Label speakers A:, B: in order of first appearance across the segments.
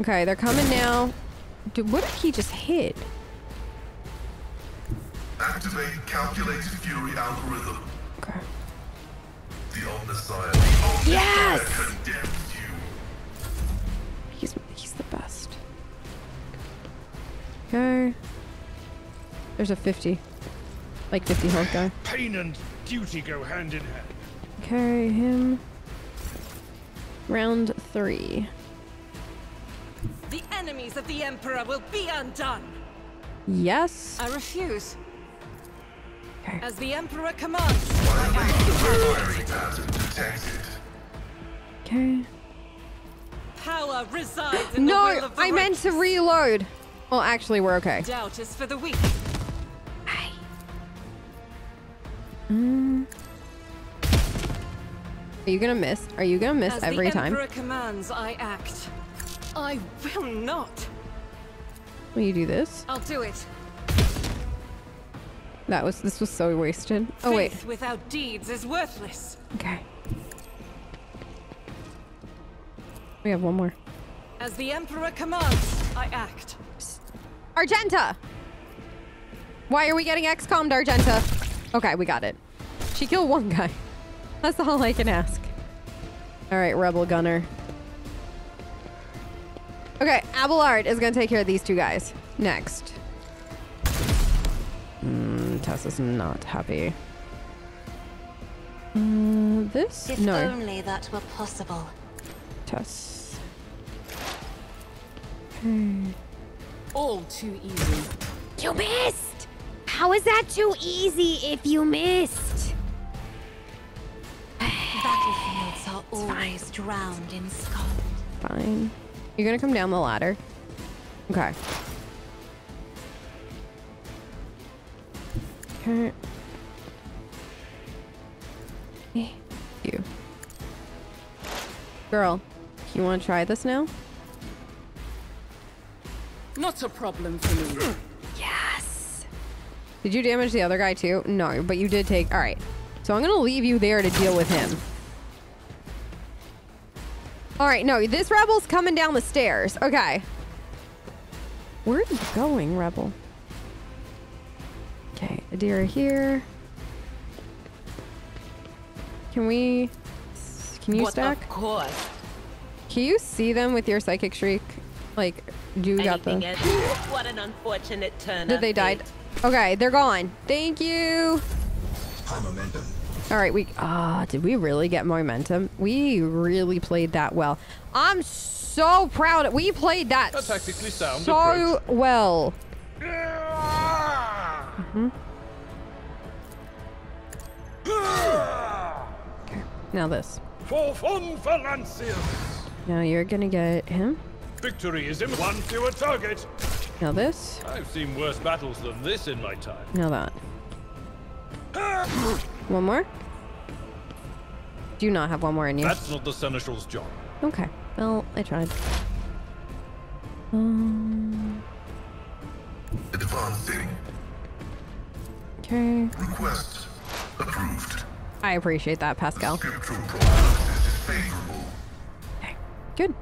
A: Okay, they're coming now. Dude, what did he just hit?
B: Activate calculated fury algorithm.
A: Okay.
B: The Omnissiah.
A: Yes!
B: Condemns you.
A: He's the best. Okay. There's a 50. Like 50 health guy.
C: Pain and duty go hand in hand.
A: Okay, him. Round 3.
D: The enemies of the Emperor will be undone.
A: Yes.
D: I refuse.
A: Okay.
D: As the Emperor commands.
B: Firing pattern detected.
A: Okay.
D: Power resides in the will
A: No,
D: of the
A: I meant to
D: righteous.
A: reload. Well, actually, we're okay.
D: Doubt is for the weak.
A: Hey. Are you gonna miss? Are you gonna miss
D: As
A: every
D: the
A: time?
D: Emperor commands, I act. I will not.
A: Will you do this?
D: I'll do it.
A: This was so wasted. Oh wait.
D: Faith without deeds is worthless.
A: Okay. We have one more.
D: As the Emperor commands, I act.
A: Argenta! Why are we getting XCOM'd, Argenta? Okay, we got it. She killed one guy. That's all I can ask. Alright, Rebel Gunner. Okay, Abelard is gonna take care of these two guys. Next. Tess is not happy. This?
E: If
A: No.
E: only that were possible.
A: Tess.
D: All too easy.
A: You missed! How is that too easy if you missed?
E: Battlefields are always drowned in scum.
A: Fine. You're gonna come down the ladder. Okay. Okay. You. Girl, you want to try this now?
D: Not a problem for me.
A: Yes. Did you damage the other guy too? No, but you did take... All right. So I'm going to leave you there to deal with him. All right. No, this rebel's coming down the stairs. Okay. Where are you going, rebel? Okay. Adira here. Can we... Can you stack?
D: Of course.
A: Can you see them with your psychic shriek? Like, you got them.
F: What an unfortunate turn.
A: Did they die? Okay, they're gone. Thank you.
B: High momentum.
A: All right, did we really get momentum? We really played that well. I'm so proud. We played that
C: tactically sound
A: so
C: approach.
A: well. Okay, now this.
C: For fun for Lanciers.
A: Now you're gonna get him.
C: Victory is in one fewer target.
A: Now this.
C: I've seen worse battles than this in my time.
A: Now that. One more? Do you not have one more in you?
C: That's not the Seneschal's job.
A: Okay. Well, I tried.
B: Advancing.
A: Okay.
B: Request approved.
A: I appreciate that, Pascal.
B: Scriptural prognosis is favorable.
A: Okay. Good.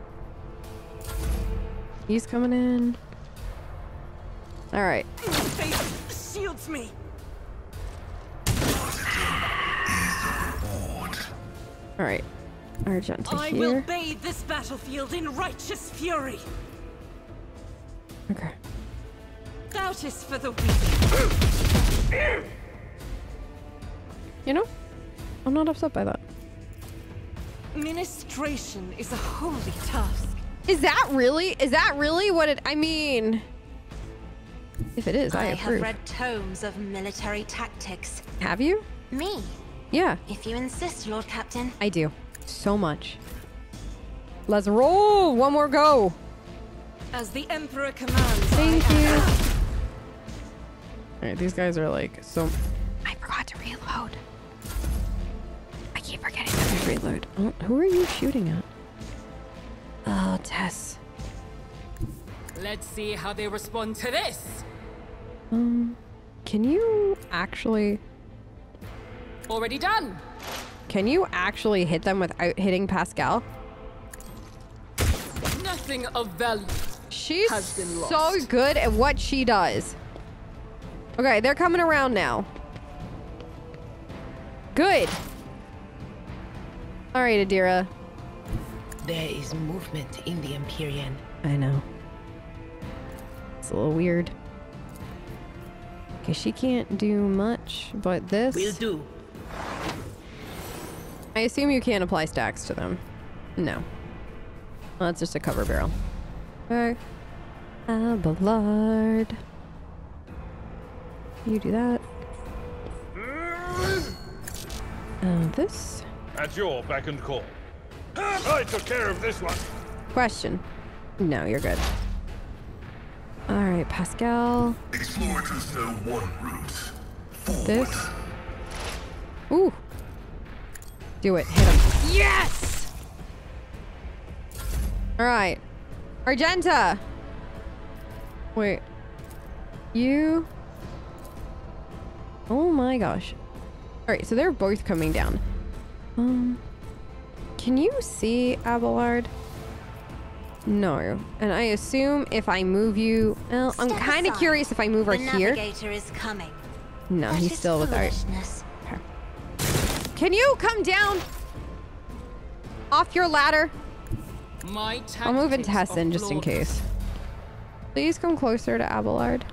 A: He's coming in. All right.
D: Faith shields me.
A: All right. Argenta
D: I will
A: here.
D: bathe this battlefield in righteous fury.
A: Okay.
D: Doubt is for the weak.
A: You know, I'm not upset by that.
D: Ministration is a holy task.
A: Is that really what it, I mean, if it is, I
E: have
A: approve.
E: read tomes of military tactics.
A: Have you?
E: Me,
A: Yeah,
E: if you insist, Lord Captain.
A: I do. So much. Let's roll. One more go.
D: As the Emperor commands.
A: Thank
D: I
A: you.
D: act.
A: All right, these guys are like so. I forgot to reload. I keep forgetting to reload. Oh, who are you shooting at? Oh, Tess.
D: Let's see how they respond to this.
A: Can you actually?
D: Already done.
A: Can you actually hit them without hitting Pascal?
D: Nothing Nothing of value.
A: She's
D: Has been
A: so
D: lost.
A: good at what she does. Okay, they're coming around now. Good. All right, Adira.
F: There is movement in the Empyrean.
A: I know. It's a little weird. Okay, she can't do much, but this...
F: Will do.
A: I assume you can't apply stacks to them. No. Well, that's just a cover barrel. Okay. Abelard. You do that. This?
C: At your beck and call. I took care of this one.
A: Question. No, you're good. Alright, Pascal.
B: Explorers know one route. Forward.
A: This. Ooh. Do it. Hit him. Yes! Alright. Argenta! Wait. You... Oh my gosh. Alright, so they're both coming down. Can you see Abelard? No. And I assume if I move you... Well, I'm kind of curious if I move her
E: The
A: here.
E: navigator is coming.
A: No,
E: That
A: he's
E: is
A: still with our...
E: foolishness.
A: Can you come down? Off your ladder?
D: My
A: I'll move in
D: tactics
A: Tessin
D: are
A: just in
D: flawless.
A: case. Please come closer to Abelard.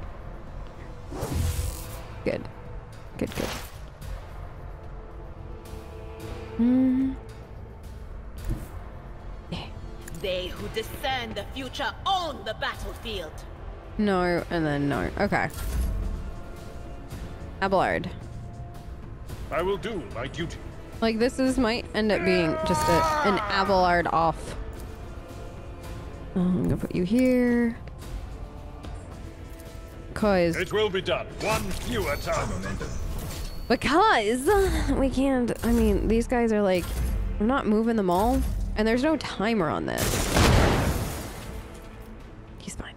A: Good. Good, good.
F: They who discern the future own the battlefield.
A: No, and then no. Okay. Abelard.
C: I will do my duty.
A: Like, this is might end up being just an Abelard off. I'm gonna put you here. Cause
C: It will be done. One fewer time.
A: Because we can't, I mean, these guys are like, I'm not moving them all, and there's no timer on this. He's fine.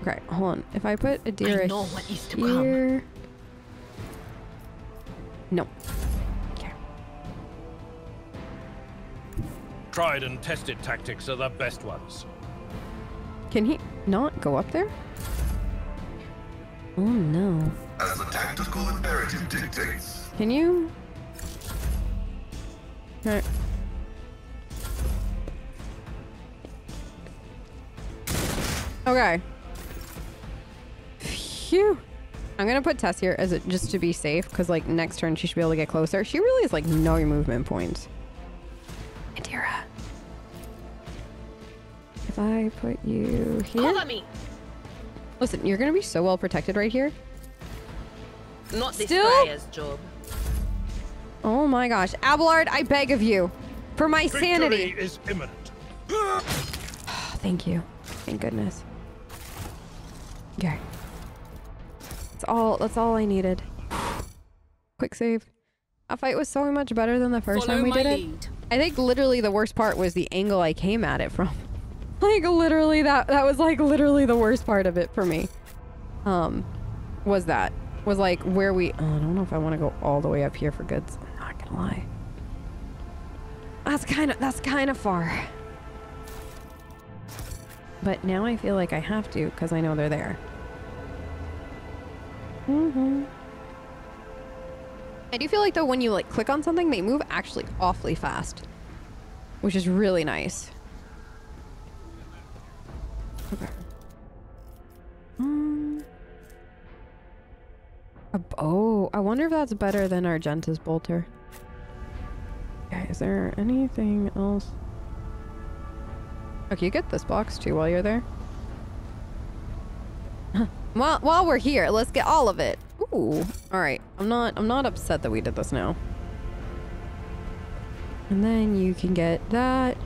A: Okay, hold on. If I put Adira
F: I know what is to come.
A: here... No. Okay.
C: Tried and tested tactics are the best ones.
A: Can he not go up there? Oh no.
B: As the tactical imperative dictates.
A: Can you? Okay. Okay. Phew. I'm gonna put Tess here as just to be safe, because like next turn she should be able to get closer. She really has like no movement points. Adira. If I put you here.
F: Cover me.
A: Listen, you're gonna be so well protected right here.
F: Not this
A: Still?
F: Briar's job.
A: Oh my gosh. Abelard, I beg of you. For my sanity.
C: Victory is imminent.
A: Thank you. Thank goodness. Okay. That's all I needed. Quick save. That fight was so much better than the first time we did it. I think literally the worst part was the angle I came at it from. Like literally that was like literally the worst part of it for me. Was like where we, oh, I don't know if I want to go all the way up here for goods. I'm not gonna lie. That's kind of far. But now I feel like I have to because I know they're there. I do feel like though when you like click on something, they move actually awfully fast, which is really nice. Okay. Oh, I wonder if that's better than Argenta's bolter. Okay, is there anything else? Okay, you get this box too while you're there. While we're here, let's get all of it. Ooh, all right. I'm not upset that we did this now. And then you can get that.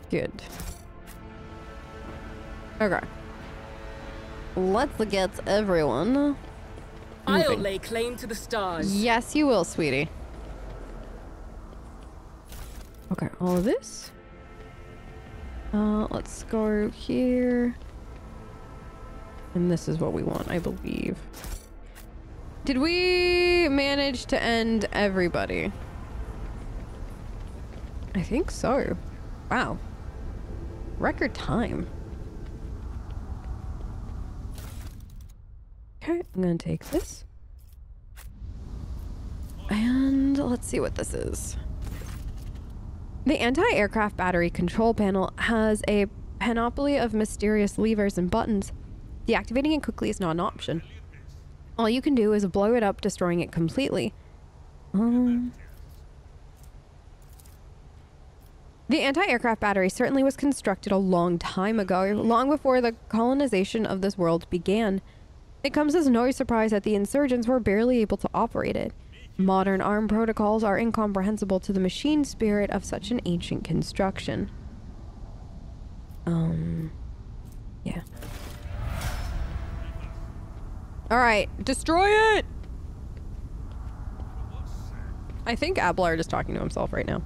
A: Good. Okay. Let's get everyone
D: I'll
A: moving.
D: lay claim to the stars.
A: Yes, you will, sweetie. Okay, all of this. Let's go here. And this is what we want, I believe. Did we manage to end everybody? I think so. Wow. Record time. Okay, I'm gonna take this. And let's see what this is. The anti-aircraft battery control panel has a panoply of mysterious levers and buttons. Deactivating it quickly is not an option. All you can do is blow it up, destroying it completely. The anti-aircraft battery certainly was constructed a long time ago, long before the colonization of this world began. It comes as no surprise that the insurgents were barely able to operate it. Modern armed protocols are incomprehensible to the machine spirit of such an ancient construction. Yeah. Alright, destroy it! I think Abelard is talking to himself right now.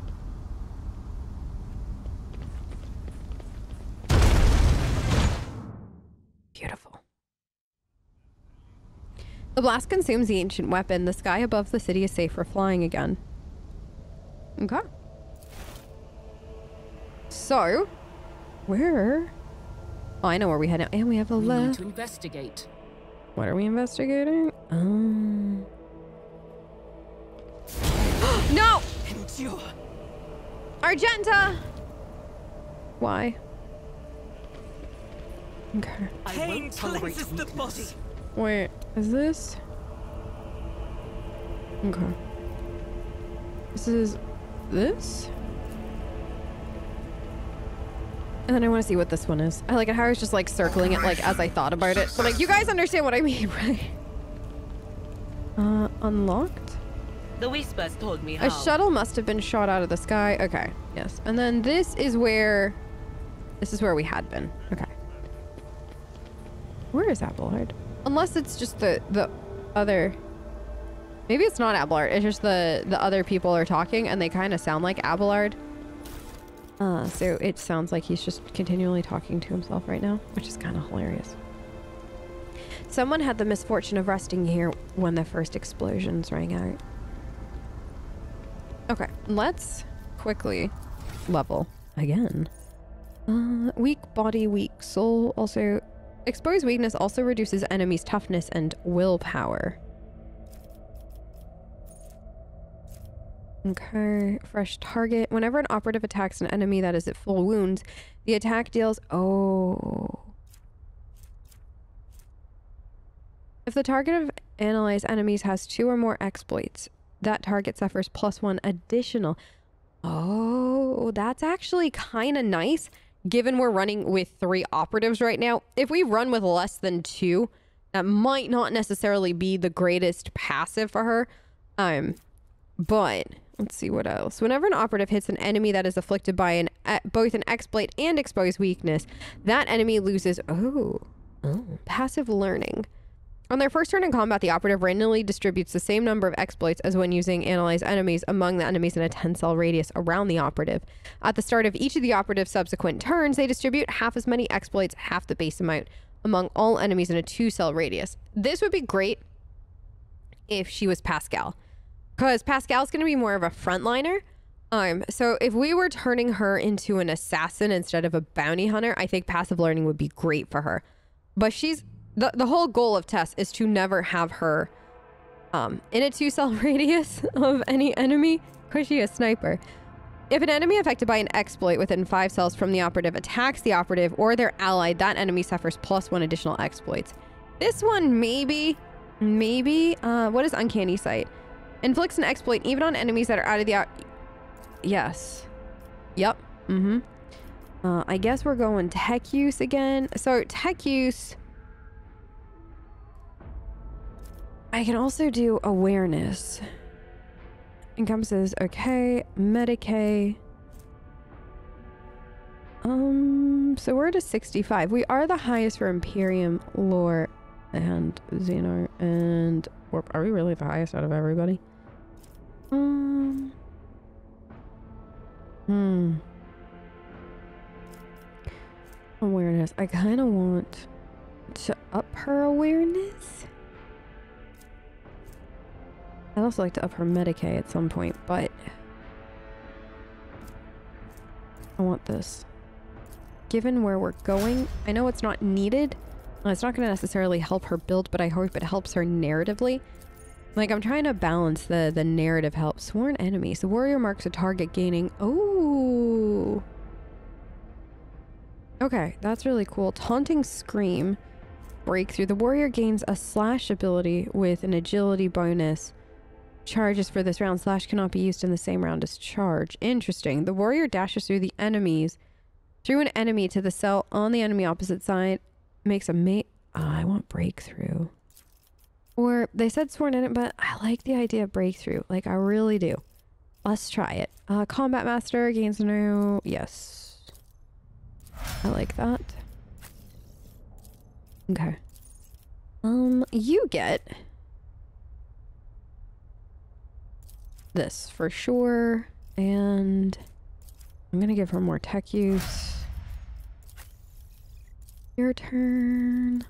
A: Beautiful. The blast consumes the ancient weapon. The sky above the city is safe for flying again. Okay. So, where? Oh, I know where we head now. And we have a left.
D: To investigate.
A: What are we investigating? No!
D: Endure.
A: Argenta! Why? Okay.
D: Pain cleanses the body.
A: Wait, is this? Okay. This is this? And then I want to see what this one is. I like it how I was just like circling it like as I thought about it. So like you guys understand what I mean, right? Unlocked?
F: The whispers told me how.
A: A shuttle must have been shot out of the sky. Okay, yes. And then this is where we had been. Okay. Where is Abelard? Unless it's just the other... Maybe it's not Abelard. It's just the other people are talking and they kind of sound like Abelard. So it sounds like he's just continually talking to himself right now, which is kind of hilarious. Someone had the misfortune of resting here when the first explosions rang out. Okay, let's quickly level again. Weak body, weak soul. Also, exposed weakness also reduces enemies' toughness and willpower. Okay, fresh target. Whenever an operative attacks an enemy that is at full wounds, the attack deals... Oh. If the target of analyzed enemies has 2 or more exploits, that target suffers +1 additional. Oh, that's actually kind of nice, given we're running with 3 operatives right now. If we run with less than 2, that might not necessarily be the greatest passive for her. But let's see what else. Whenever an operative hits an enemy that is afflicted by both an exploit and exposed weakness, that enemy loses passive learning. On their first turn in combat, the operative randomly distributes the same number of exploits as when using analyzed enemies among the enemies in a 10-cell radius around the operative. At the start of each of the operative's subsequent turns, they distribute half as many exploits, half the base amount, among all enemies in a 2-cell radius. This would be great if she was Pascal, because Pascal's going to be more of a frontliner. So if we were turning her into an assassin instead of a bounty hunter, I think passive learning would be great for her. But she's... The whole goal of Tess is to never have her in a 2-cell radius of any enemy, because she's a sniper. If an enemy affected by an exploit within 5 cells from the operative attacks the operative or their ally, that enemy suffers +1 additional exploits. This one, maybe, what is Uncanny Sight? Inflicts an exploit even on enemies that are out of the... Yes. Yep. I guess we're going tech use again. So tech use... I can also do awareness. Encompasses, okay, Medicaid. So we're at a 65. We are the highest for Imperium, Lore, and Xenar, and are we really the highest out of everybody? Awareness. I kind of want to up her awareness. I'd also like to up her Medicaid at some point, but I want this. Given where we're going, I know it's not needed. It's not going to necessarily help her build, but I hope it helps her narratively. Like, I'm trying to balance the narrative help. Sworn enemies. The warrior marks a target gaining... Oh! Okay, that's really cool. Taunting Scream. Breakthrough. The warrior gains a slash ability with an agility bonus. Charges for this round. Slash cannot be used in the same round as charge. Interesting. The warrior dashes through the enemies. Through an enemy to the cell on the enemy opposite side. Makes a mate. Oh, I want breakthrough. Or they said sworn enemy, but I like the idea of breakthrough. Like, I really do. Let's try it. Combat master gains no. Yes. I like that. Okay. You get this for sure. And I'm gonna give her more tech use. Your turn.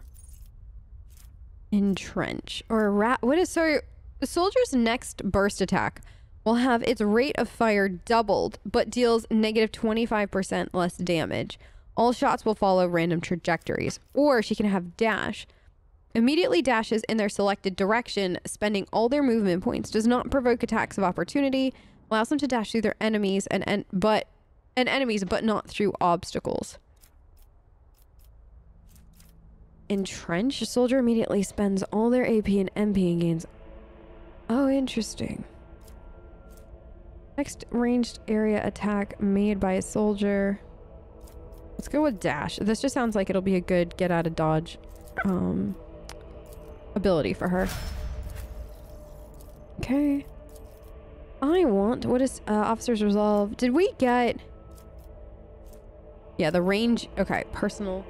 A: Entrench. Or what is... So the soldier's next burst attack will have its rate of fire doubled, but deals negative 25% less damage. All shots will follow random trajectories. Or she can have dash. Immediately dashes in their selected direction, spending all their movement points. Does not provoke attacks of opportunity. Allows them to dash through their enemies but not through obstacles. Entrench. A soldier immediately spends all their AP and MP and gains... Oh, interesting. Next ranged area attack made by a soldier. Let's go with dash. This just sounds like it'll be a good get out of dodge ability for her. Okay. I want... What is officer's resolve? Did we get... Yeah, the range... Okay, personal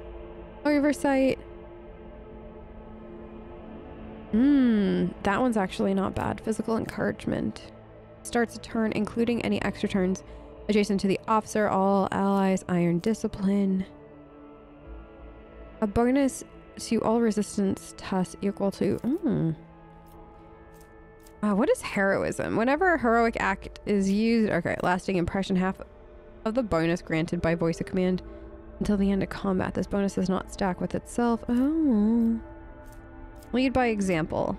A: oversight. That one's actually not bad. Physical encouragement. Starts a turn, including any extra turns adjacent to the officer, all allies, iron discipline. A bonus to all resistance tests equal to... what is heroism? Whenever a heroic act is used... Okay, lasting impression, half of the bonus granted by voice of command until the end of combat. This bonus does not stack with itself. Oh... Lead by example.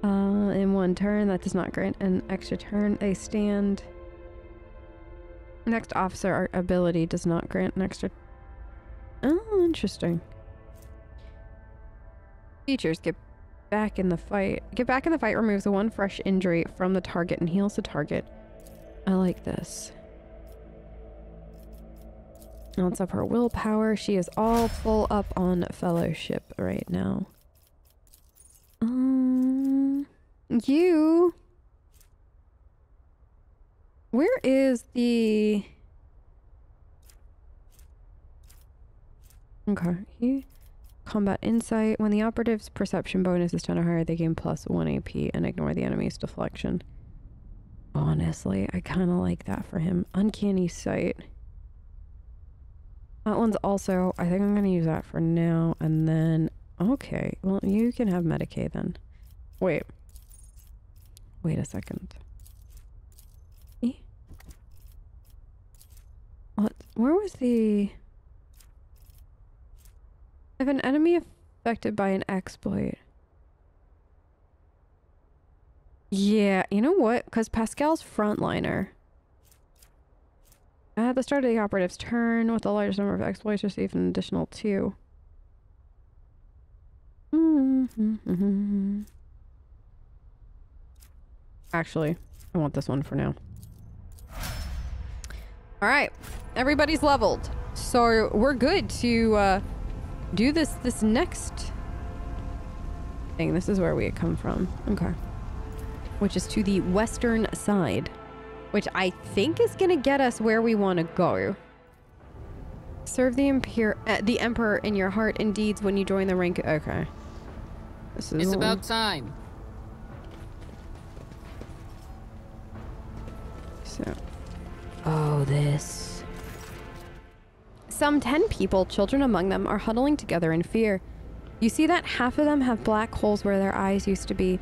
A: In one turn, that does not grant an extra turn. They stand. Next officer ability does not grant an extra... Oh, interesting. Features. Get back in the fight. Get back in the fight removes the one fresh injury from the target and heals the target. I like this. Let's up her willpower. She is all full up on fellowship right now. You... Where is the... Okay. Combat insight. When the operative's perception bonus is 10 or higher, they gain plus 1 AP and ignore the enemy's deflection. Honestly, I kind of like that for him. Uncanny sight. That one's also... I think I'm going to use that for now. And then... Okay. Well, you can have Medicaid then. Wait. Wait a second. What? Where was the... If an enemy affected by an exploit... Yeah, you know what? Because Pascal's frontliner. At the start of the operative's turn, with the largest number of exploits, receive an additional 2. Actually, I want this one for now. Alright, everybody's leveled. So we're good to do this next thing. This is where we had come from. Okay. Which is to the western side. Which I think is going to get us where we want to go. Serve the Emperor in your heart and deeds when you join the rank. Okay. This is
G: it's about time.
A: So. Oh, this. Some 10 people, children among them, are huddling together in fear. You see that half of them have black holes where their eyes used to be.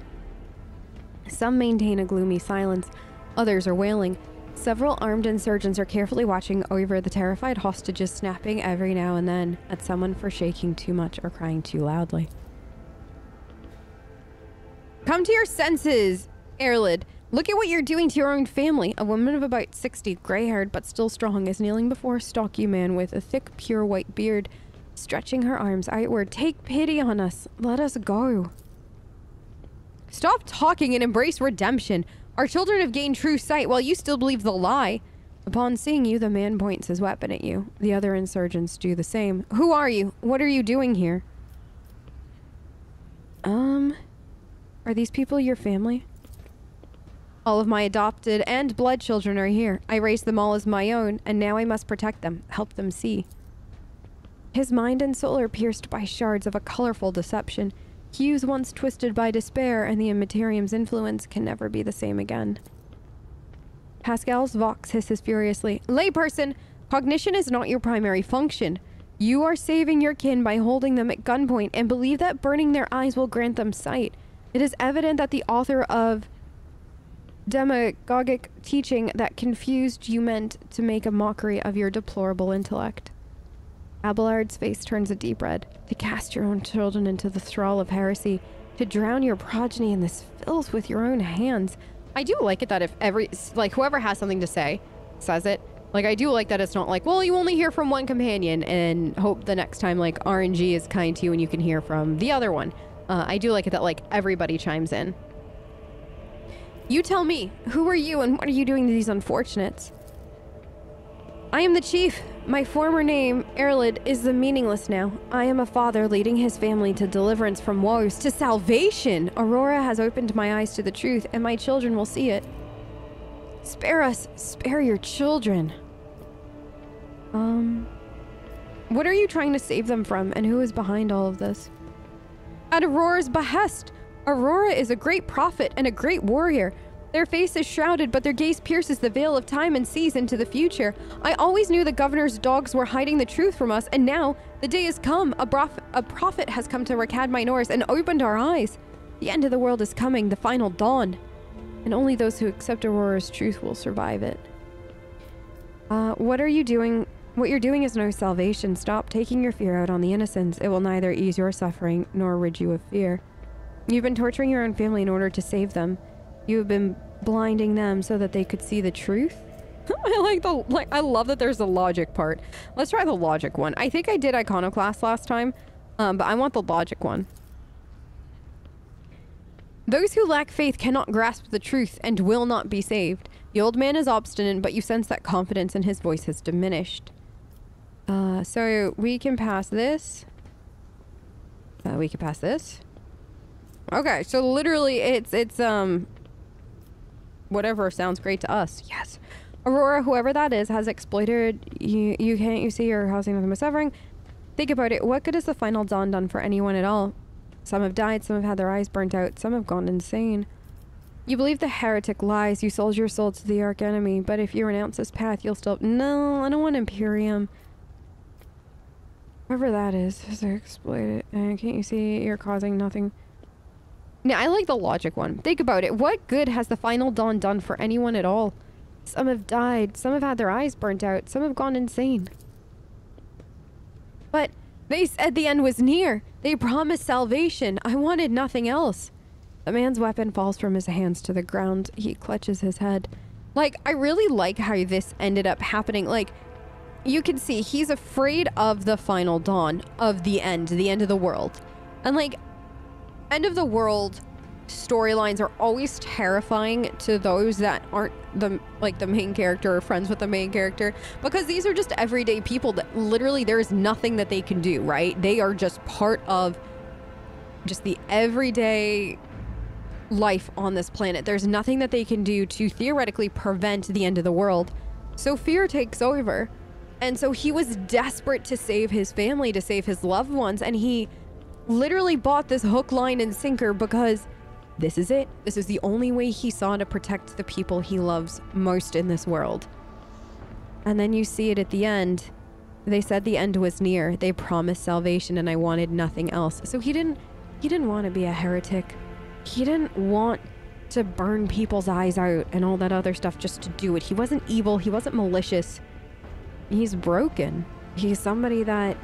A: Some maintain a gloomy silence, others are wailing. Several armed insurgents are carefully watching over the terrified hostages, snapping every now and then at someone for shaking too much or crying too loudly. Come to your senses, Erlid. Look at what you're doing to your own family. A woman of about 60, gray-haired but still strong, is kneeling before a stocky man with a thick, pure white beard, stretching her arms outward. Take pity on us. Let us go. Stop talking and embrace redemption. Our children have gained true sight while you still believe the lie. Upon seeing you, the man points his weapon at you. The other insurgents do the same. Who are you? What are you doing here? Are these people your family? All of my adopted and blood children are here. I raised them all as my own, and now I must protect them, help them see. His mind and soul are pierced by shards of a colorful deception. Hues once twisted by despair and the Immaterium's influence can never be the same again. Pascal's Vox hisses furiously. Layperson, cognition is not your primary function. You are saving your kin by holding them at gunpoint and believe that burning their eyes will grant them sight. It is evident that the author of demagogic teaching that confused you meant to make a mockery of your deplorable intellect. Abelard's face turns a deep red. To cast your own children into the thrall of heresy, to drown your progeny in this filth with your own hands. I do like it that if whoever has something to say says it. Like, I do like that it's not like, well, you only hear from one companion and hope the next time, like, RNG is kind to you and you can hear from the other one. I do like it that, like, everybody chimes in. You tell me, who are you and what are you doing to these unfortunates? I am the chief. My former name, Erlid, is the meaningless now. I am a father leading his family to deliverance from woes, to salvation. Aurora has opened my eyes to the truth, and my children will see it. Spare us. Spare your children. What are you trying to save them from, and who is behind all of this? At Aurora's behest. Aurora is a great prophet and a great warrior. Their face is shrouded, but their gaze pierces the veil of time and sees into the future. I always knew the governor's dogs were hiding the truth from us, and now the day has come. A prophet has come to Rakad Minor's and opened our eyes. The end of the world is coming, the final dawn. And only those who accept Aurora's truth will survive it. What are you doing? What you're doing is no salvation. Stop taking your fear out on the innocents. It will neither ease your suffering nor rid you of fear. You've been torturing your own family in order to save them. You have been blinding them so that they could see the truth. I love that there's a logic part. Let's try the logic one. I think I did Iconoclast last time, but I want the logic one. Those who lack faith cannot grasp the truth and will not be saved. The old man is obstinate, but you sense that confidence in his voice has diminished. So we can pass this. We can pass this. Okay, so literally it's whatever sounds great to us. Yes. Aurora, whoever that is, has exploited you. You see you're housing nothing but suffering. Think about it. What good has the final dawn done for anyone at all? Some have died, some have had their eyes burnt out, some have gone insane. You believe the heretic lies, you sold your soul to the arch-enemy, but if you renounce this path, you'll still... No, I don't want Imperium. Whoever that is exploited. Can't you see you're causing nothing? Now, I like the logic one. Think about it. What good has the final dawn done for anyone at all? Some have died, some have had their eyes burnt out, some have gone insane. But they said the end was near. They promised salvation. I wanted nothing else. The man's weapon falls from his hands to the ground. He clutches his head. Like, I really like how this ended up happening. Like, you can see he's afraid of the final dawn, of the end of the world. And like, end of the world storylines are always terrifying to those that aren't the main character or friends with the main character, because these are just everyday people that literally there is nothing that they can do, right? They are just part of just the everyday life on this planet. There's nothing that they can do to theoretically prevent the end of the world. So fear takes over. And so he was desperate to save his family, to save his loved ones, and he literally bought this hook, line, and sinker because this is it. This is the only way he saw to protect the people he loves most in this world. And then you see it at the end. They said the end was near. They promised salvation, and I wanted nothing else. So he didn't want to be a heretic. He didn't want to burn people's eyes out and all that other stuff just to do it. He wasn't evil. He wasn't malicious. He's broken. He's somebody that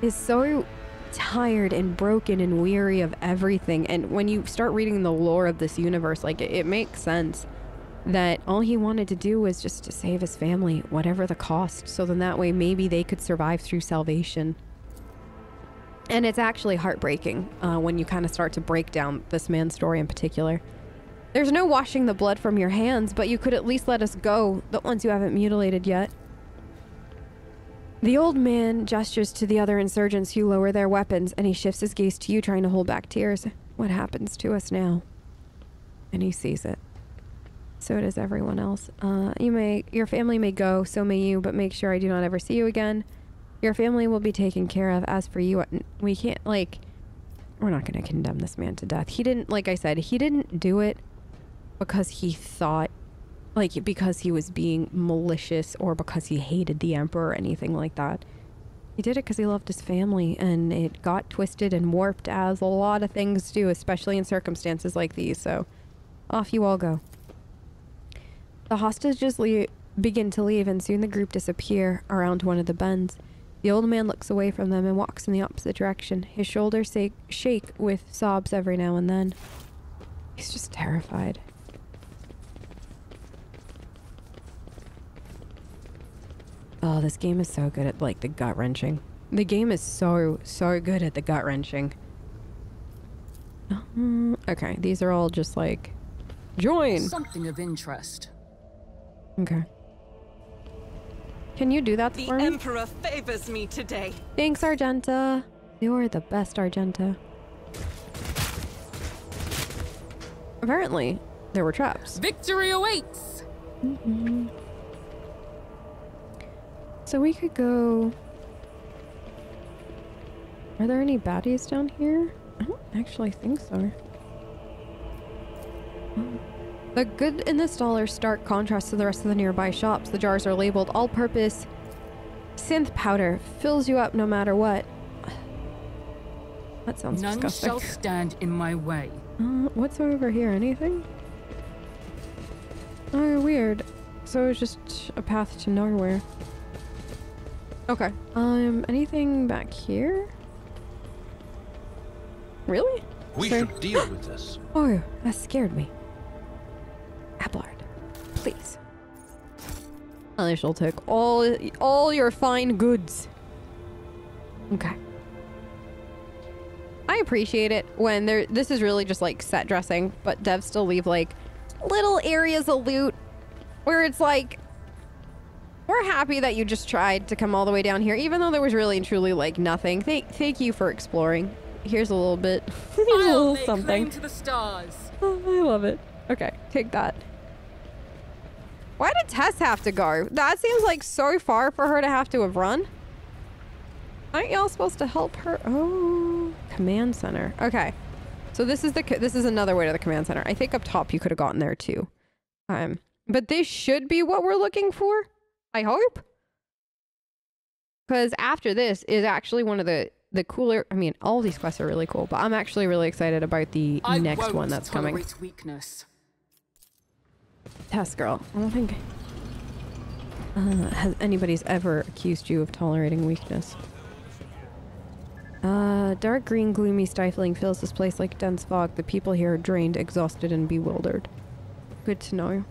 A: is so tired and broken and weary of everything. And when you start reading the lore of this universe, like, it makes sense that all he wanted to do was just to save his family, whatever the cost. So then that way maybe they could survive through salvation. And it's actually heartbreaking when you kind of start to break down this man's story in particular. There's no washing the blood from your hands, but you could at least let us go, the ones you haven't mutilated yet. The old man gestures to the other insurgents who lower their weapons, and he shifts his gaze to you, trying to hold back tears. What happens to us now? And he sees it. So does everyone else. Your family may go, so may you, but make sure I do not ever see you again. Your family will be taken care of. As for you, we can't, like, we're not going to condemn this man to death. He didn't, like I said, he didn't do it because he thought, like, because he was being malicious or because he hated the Emperor or anything like that. He did it because he loved his family, and it got twisted and warped, as a lot of things do, especially in circumstances like these. So off you all go. The hostages begin to leave, and soon the group disappear around one of the bends. The old man looks away from them and walks in the opposite direction. His shoulders shake with sobs every now and then. He's just terrified. Oh, this game is so good at, like, the gut-wrenching. The game is so good at the gut-wrenching. Okay, these are all just, like, join!
G: Something of interest.
A: Okay. Can you do that for me?
D: The Emperor favors me today.
A: Thanks, Argenta. You're the best, Argenta. Apparently, there were traps.
G: Victory awaits!
A: So we could go... Are there any baddies down here? I don't actually think so. The good in this stall are stark contrast to the rest of the nearby shops. The jars are labeled all-purpose synth powder. Fills you up no matter what. That sounds disgusting.
G: None shall stand in my way.
A: What's over here? Anything? Oh, weird. So it's just a path to nowhere. Okay. Anything back here? Really?
C: We should deal with this.
A: Oh, that scared me. Abelard, please. I shall take all your fine goods. Okay. I appreciate it when this is really just like set dressing, but devs still leave like little areas of loot where it's like, we're happy that you just tried to come all the way down here, even though there was really and truly like nothing. Thank you for exploring. Here's a little bit. Here's a little something.
G: Claim to the stars.
A: Oh, I love it. Okay, take that. Why did Tess have to go? That seems like so far for her to have to have run. Aren't y'all supposed to help her? Oh, command center. Okay, so this is another way to the command center. I think up top you could have gotten there too. But this should be what we're looking for. I hope. Because after this is actually one of the cooler. I mean, all these quests are really cool, but I'm actually really excited about the next one that's coming.
G: Weakness.
A: Test girl. I don't think has anybody's ever accused you of tolerating weakness. Dark green, gloomy, stifling fills this place like dense fog. The people here are drained, exhausted, and bewildered. Good to know.